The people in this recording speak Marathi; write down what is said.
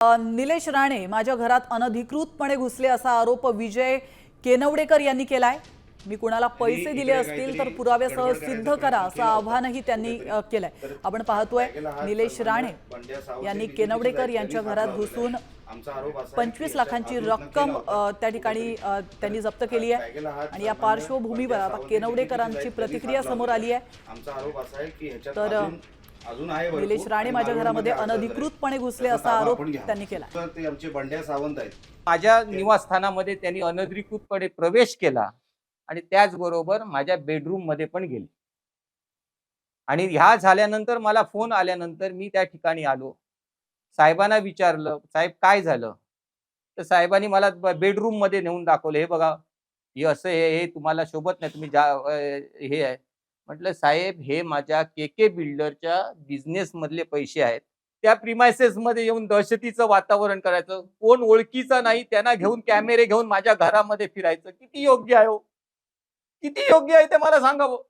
निलेश राणे माझ्या घरात अनधिकृतपणे घुसले असा आरोप विजय केनवडेकर यांनी केलाय। मी कुणाला पैसे दिले असतील तर पुराव्यासह सिद्ध करा असं आव्हानही त्यांनी केलंय। आपण पाहतोय निलेश राणे यांनी केनवडेकर यांच्या घरात घुसून 25 लाखांची रक्कम त्या ठिकाणी त्यांनी जप्त केली आहे आणि या पार्श्वभूमीवर आता केनवडेकरांची प्रतिक्रिया समोर आली आहे। तर निलेश राणे माझ्या घरामध्ये अनधिकृतपणे घुसले असा आरोप त्यांनी केला। तर ते आमचे बंड्या सावंत आहेत। माझ्या निवासस्थानामध्ये त्यांनी अनधिकृतपणे प्रवेश केला आणि त्याचबरोबर माझ्या बेडरूम मध्ये पण गेले आणि ह्या झाल्यानंतर मला फोन आल्यानंतर मी त्या ठिकाणी आलो। साहेबांना विचारलं, साहेब काय झालं? तर साहेबांनी मला बेडरूम मध्ये नेऊन दाखवलं। हे बघा, हे असं हे तुम्हाला शोभत नाही, तुम्ही हे आहे। म्हटलं साहेब, हे माझ्या केके बिल्डरच्या बिझनेस मधले पैसे आहेत। त्या प्रिमाइसेस मध्ये येऊन दहशतीचं वातावरण करायचं, कोण ओळखीचा नाही त्यांना घेऊन कॅमेरे घेऊन माझ्या घरामध्ये फिरायचं किती योग्य आहे हो? किती योग्य आहे ते मला सांगावं।